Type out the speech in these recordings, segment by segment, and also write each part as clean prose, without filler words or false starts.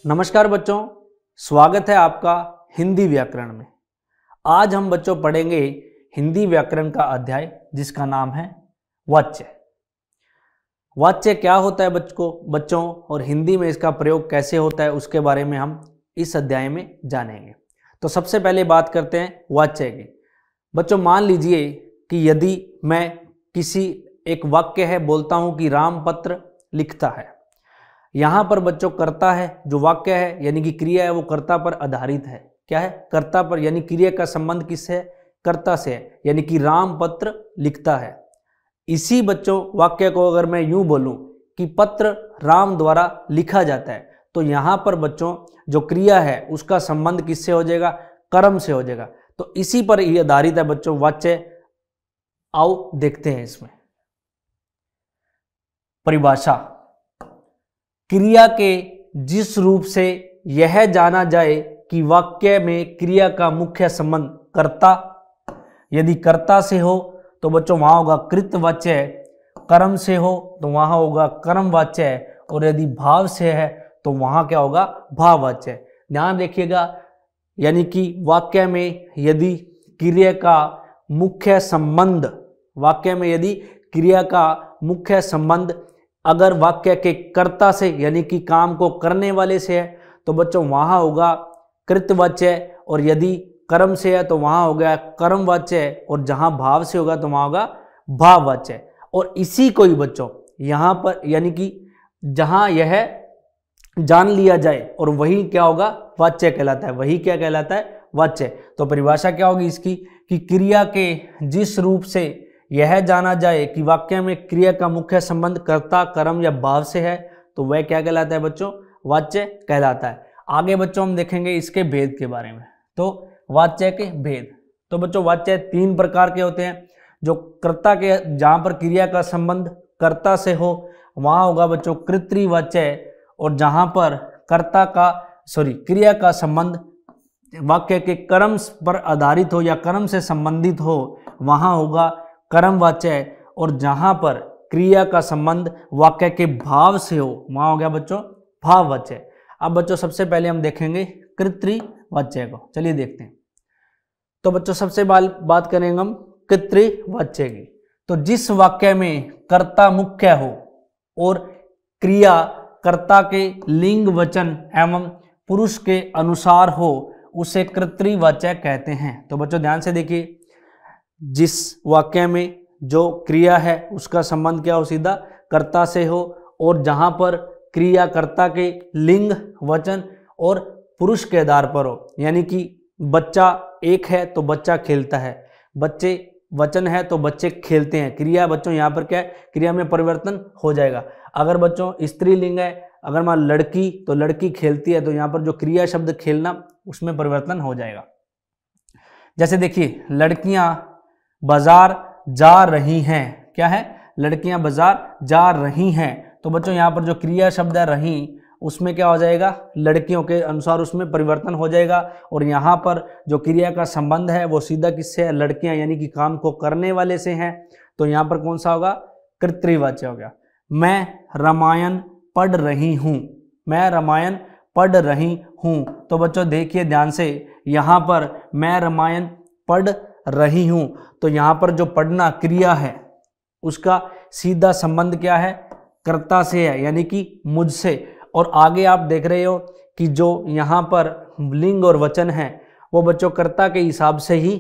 नमस्कार बच्चों, स्वागत है आपका हिंदी व्याकरण में। आज हम बच्चों पढ़ेंगे हिंदी व्याकरण का अध्याय जिसका नाम है वाच्य। वाच्य क्या होता है बच्चों और हिंदी में इसका प्रयोग कैसे होता है उसके बारे में हम इस अध्याय में जानेंगे। तो सबसे पहले बात करते हैं वाच्य की। बच्चों मान लीजिए कि यदि मैं किसी एक वाक्य है बोलता हूं कि राम पत्र लिखता है। यहां पर बच्चों कर्ता है, जो वाक्य है यानी कि क्रिया है वो कर्ता पर आधारित है। क्या है? कर्ता पर, यानी क्रिया का संबंध किससे है? कर्ता से है, यानी कि राम पत्र लिखता है। इसी बच्चों वाक्य को अगर मैं यूं बोलूं कि पत्र राम द्वारा लिखा जाता है, तो यहां पर बच्चों जो क्रिया है उसका संबंध किससे हो जाएगा? कर्म से हो जाएगा। तो इसी पर ही आधारित है बच्चों वाच्य। आओ देखते हैं इसमें परिभाषा। क्रिया के जिस रूप से यह जाना जाए कि वाक्य में क्रिया का मुख्य संबंध कर्ता, यदि कर्ता से हो तो बच्चों वहां होगा कृतवाच्य, कर्म से हो तो वहां होगा कर्मवाच्य, और यदि भाव से है तो वहां क्या होगा? भाववाच्य। ध्यान रखिएगा, यानी कि वाक्य में यदि क्रिया का मुख्य संबंध, वाक्य में यदि क्रिया का मुख्य संबंध अगर वाक्य के कर्ता से यानी कि काम को करने वाले से है तो बच्चों वहां होगा कृतवाच्य, और यदि कर्म से है तो वहां हो गया कर्मवाच्य, और जहां भाव से होगा तो वहां होगा भाववाच्य। और इसी को ही बच्चों यहां पर यानी कि जहां यह जान लिया जाए और वही क्या होगा? वाच्य कहलाता है। वही क्या कहलाता है? वाच्य। तो परिभाषा क्या होगी इसकी कि क्रिया के जिस रूप से यह जाना जाए कि वाक्य में क्रिया का मुख्य संबंध कर्ता, कर्म या भाव से है तो वह क्या कहलाता है बच्चों? वाच्य कहलाता है। आगे बच्चों हम देखेंगे इसके भेद के बारे में। तो वाच्य के भेद, तो बच्चों वाच्य तीन प्रकार के होते हैं। जो कर्ता के, जहां पर क्रिया का संबंध कर्ता से हो वहां होगा बच्चों कर्तृवाच्य, और जहां पर क्रिया का संबंध वाक्य के कर्म पर आधारित हो या कर्म से संबंधित हो वहां होगा कर्मवाच्य, और जहां पर क्रिया का संबंध वाक्य के भाव से हो वहां हो गया बच्चों भाववाच्य। अब बच्चों सबसे पहले हम देखेंगे कर्तृवाच्य को। चलिए देखते हैं। तो बच्चों सबसे बात करेंगे हम कर्तृवाच्य की। तो जिस वाक्य में कर्ता मुख्य हो और क्रिया कर्ता के लिंग, वचन एवं पुरुष के अनुसार हो उसे कर्तृवाच्य कहते हैं। तो बच्चों ध्यान से देखिए, जिस वाक्य में जो क्रिया है उसका संबंध क्या हो? सीधा कर्ता से हो, और जहां पर क्रिया कर्ता के लिंग, वचन और पुरुष के आधार पर हो, यानी कि बच्चा एक है तो बच्चा खेलता है, बच्चे वचन है तो बच्चे खेलते हैं। क्रिया बच्चों यहाँ पर क्या है? क्रिया में परिवर्तन हो जाएगा। अगर बच्चों स्त्रीलिंग है, अगर मान लड़की तो लड़की खेलती है, तो यहाँ पर जो क्रिया शब्द खेलना उसमें परिवर्तन हो जाएगा। जैसे देखिए, लड़कियां बाजार जा रही हैं। क्या है? लड़कियां बाजार जा रही हैं। तो बच्चों यहाँ पर जो क्रिया शब्द है रही, उसमें क्या हो जाएगा? लड़कियों के अनुसार उसमें परिवर्तन हो जाएगा, और यहाँ पर जो क्रिया का संबंध है वो सीधा किससे है? लड़कियां, यानी कि काम को करने वाले से हैं। तो यहाँ पर कौन सा होगा? कर्तृवाच्य हो गया। मैं रामायण पढ़ रही हूँ। मैं रामायण पढ़ रही हूँ। तो बच्चों देखिए ध्यान से, यहाँ पर मैं रामायण पढ़ रही हूं, तो यहां पर जो पढ़ना क्रिया है उसका सीधा संबंध क्या है? कर्ता से है, यानी कि मुझसे। और आगे आप देख रहे हो कि जो यहां पर लिंग और वचन है वो बच्चों कर्ता के हिसाब से ही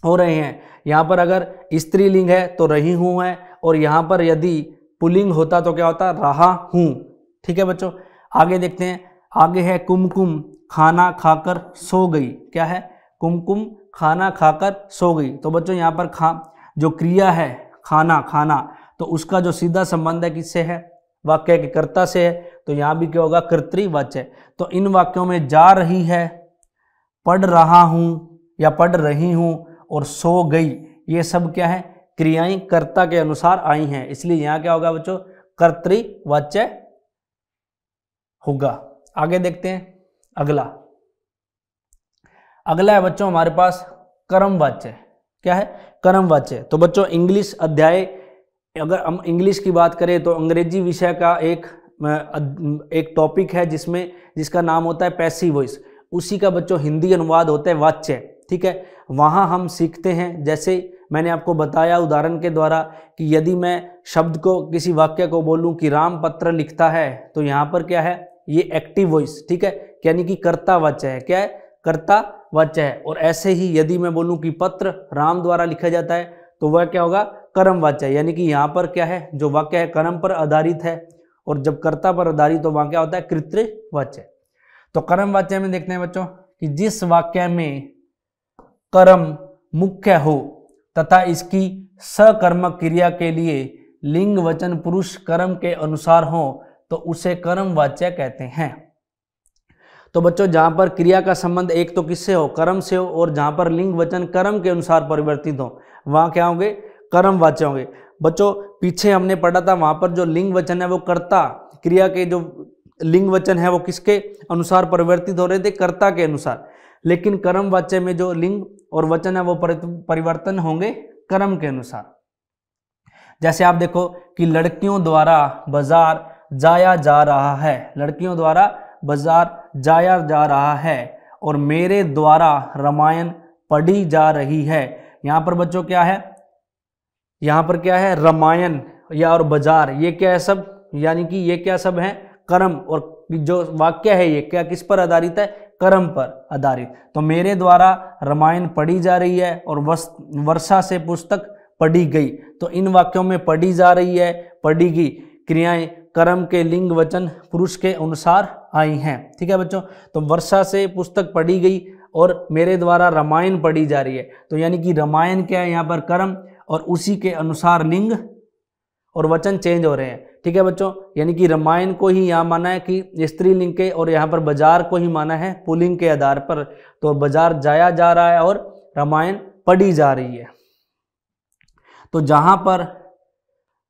हो रहे हैं। यहां पर अगर स्त्रीलिंग है तो रही हूं है, और यहां पर यदि पुल्लिंग होता तो क्या होता? रहा हूं। ठीक है बच्चों, आगे देखते हैं। आगे है कुमकुम खाना खाकर सो गई। क्या है? कुमकुम खाना खाकर सो गई। तो बच्चों यहाँ पर जो क्रिया है खाना, तो उसका जो सीधा संबंध है किससे है? वाक्य के कर्ता से है। तो यहाँ भी क्या होगा? कर्तृवाच्य। तो इन वाक्यों में जा रही है, पढ़ रहा हूँ या पढ़ रही हूँ, और सो गई, ये सब क्या है? क्रियाएं कर्ता के अनुसार आई हैं, इसलिए यहाँ क्या होगा बच्चों? कर्तृवाच्य होगा। आगे देखते हैं अगला है बच्चों हमारे पास कर्मवाच्य। क्या है? कर्मवाच्य। तो बच्चों इंग्लिश अध्याय, अगर हम इंग्लिश की बात करें तो अंग्रेजी विषय का एक एक टॉपिक है जिसका नाम होता है पैसिव वॉइस, उसी का बच्चों हिंदी अनुवाद होता है वाच्य, ठीक है। वहाँ हम सीखते हैं, जैसे मैंने आपको बताया उदाहरण के द्वारा कि यदि मैं शब्द को, किसी वाक्य को बोलूं कि राम पत्र लिखता है, तो यहाँ पर क्या है, ये एक्टिव वॉइस, ठीक है, यानी कि कर्ता वाच्य है। क्या है, कर्ता वाच्य है। और ऐसे ही यदि मैं बोलूं कि पत्र राम द्वारा लिखा जाता है, तो वह क्या होगा, कर्म वाच्य है, यानी कि यहाँ पर क्या है, जो वाक्य है कर्म पर आधारित है, और जब कर्ता पर आधारित तो वहाँ क्या होता है, कृत्य वाच्य। तो कर्म वाच्य में देखते हैं बच्चों कि जिस वाक्य में कर्म मुख्य हो तथा इसकी सकर्मक क्रिया के लिए लिंग वचन पुरुष कर्म के अनुसार हो, तो उसे कर्म वाच्य कहते हैं। तो बच्चों जहां पर क्रिया का संबंध एक तो किससे हो, कर्म से हो, और जहां पर लिंग वचन कर्म के अनुसार परिवर्तित हो, वहां क्या होंगे, कर्म वाच्य होंगे। बच्चों पीछे हमने पढ़ा था, वहां पर जो लिंग वचन है वो कर्ता, क्रिया के जो लिंग वचन है वो किसके अनुसार परिवर्तित हो रहे थे, कर्ता के अनुसार। लेकिन कर्म वाच्य में जो लिंग और वचन है वो परिवर्तन होंगे कर्म के अनुसार। जैसे आप देखो कि लड़कियों द्वारा बाजार जाया जा रहा है, लड़कियों द्वारा बाजार जाया जा रहा है, और मेरे द्वारा रामायण पढ़ी जा रही है। यहाँ पर बच्चों क्या है, यहाँ पर क्या है, रामायण या और बाजार, ये क्या है सब, यानी कि ये क्या सब है, कर्म, और जो वाक्य है ये क्या किस पर आधारित है, कर्म पर आधारित। तो मेरे द्वारा रामायण पढ़ी जा रही है और वर्षा से पुस्तक पढ़ी गई, तो इन वाक्यों में पढ़ी जा रही है, पढ़ी गई क्रियाएं कर्म के लिंग वचन पुरुष के अनुसार आई हैं, ठीक है बच्चों। तो वर्षा से पुस्तक पढ़ी गई और मेरे द्वारा रामायण पढ़ी जा रही है, तो यानी कि रामायण क्या है, यहाँ पर कर्म, और उसी के अनुसार लिंग और वचन चेंज हो रहे हैं, ठीक है बच्चों। यानी कि रामायण को ही यहाँ माना है कि स्त्रीलिंग के, और यहाँ पर बाजार को ही माना है पुल्लिंग के आधार पर। तो बाजार जाया जा रहा है और रामायण पढ़ी जा रही है। तो जहां पर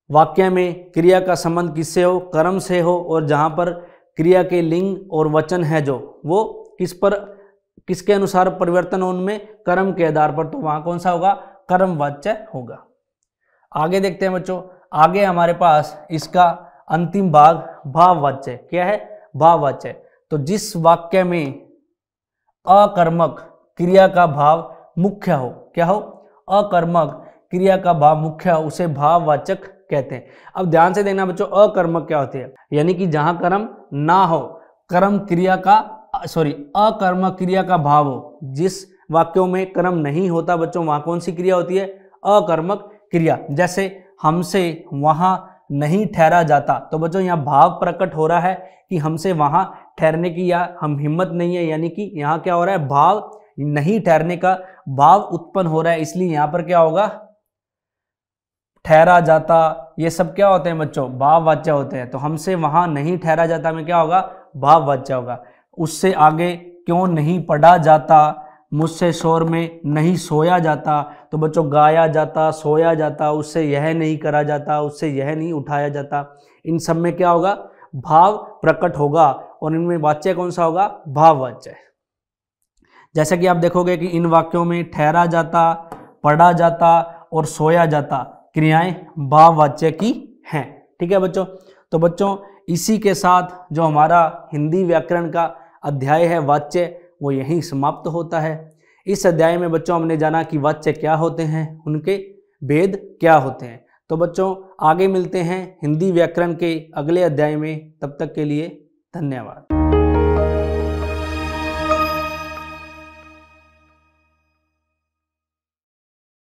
वाक्य में क्रिया का संबंध किससे हो, कर्म से हो, और जहां पर क्रिया के लिंग और वचन है जो वो किसके अनुसार परिवर्तन हो, उनमें कर्म के आधार पर, तो वहां कौन सा होगा, कर्म वाच्य होगा। आगे देखते हैं बच्चों, आगे हमारे पास इसका अंतिम भाग भाववाच्य, क्या है, भाववाच्य। तो जिस वाक्य में अकर्मक क्रिया का भाव मुख्य हो, क्या हो, अकर्मक क्रिया का भाव मुख्य हो, उसे भाववाचक कहते हैं। अब ध्यान से देखना बच्चों, अकर्मक क्या होती है, यानी कि जहां कर्म ना हो, कर्म क्रिया का अकर्मक क्रिया का भाव हो। जिस वाक्यों में कर्म नहीं होता बच्चों, वहां कौन सी क्रिया होती है, अकर्मक क्रिया। जैसे हमसे वहां नहीं ठहरा जाता, तो बच्चों यहाँ भाव प्रकट हो रहा है कि हमसे वहां ठहरने की या हम हिम्मत नहीं है, यानी कि यहाँ क्या हो रहा है, भाव नहीं ठहरने का भाव उत्पन्न हो रहा है, इसलिए यहाँ पर क्या होगा, ठहरा जाता, ये सब क्या होते हैं बच्चों, भाववाच्य होते हैं। तो हमसे वहां नहीं ठहरा जाता में क्या होगा, भाववाच्य होगा। उससे आगे क्यों नहीं पढ़ा जाता, मुझसे शोर में नहीं सोया जाता, तो बच्चों गाया जाता, सोया जाता, उससे यह नहीं करा जाता, उससे यह नहीं उठाया जाता, इन सब में क्या होगा, भाव प्रकट होगा, और इनमें वाच्य कौन सा होगा, भाववाच्य। जैसा कि आप देखोगे कि इन वाक्यों में ठहरा जाता, पढ़ा जाता और सोया जाता क्रियाएं भाववाच्य की हैं, ठीक है बच्चों। तो बच्चों इसी के साथ जो हमारा हिंदी व्याकरण का अध्याय है वाच्य, वो यहीं समाप्त होता है। इस अध्याय में बच्चों हमने जाना कि वाच्य क्या होते हैं, उनके भेद क्या होते हैं। तो बच्चों आगे मिलते हैं हिंदी व्याकरण के अगले अध्याय में, तब तक के लिए धन्यवाद।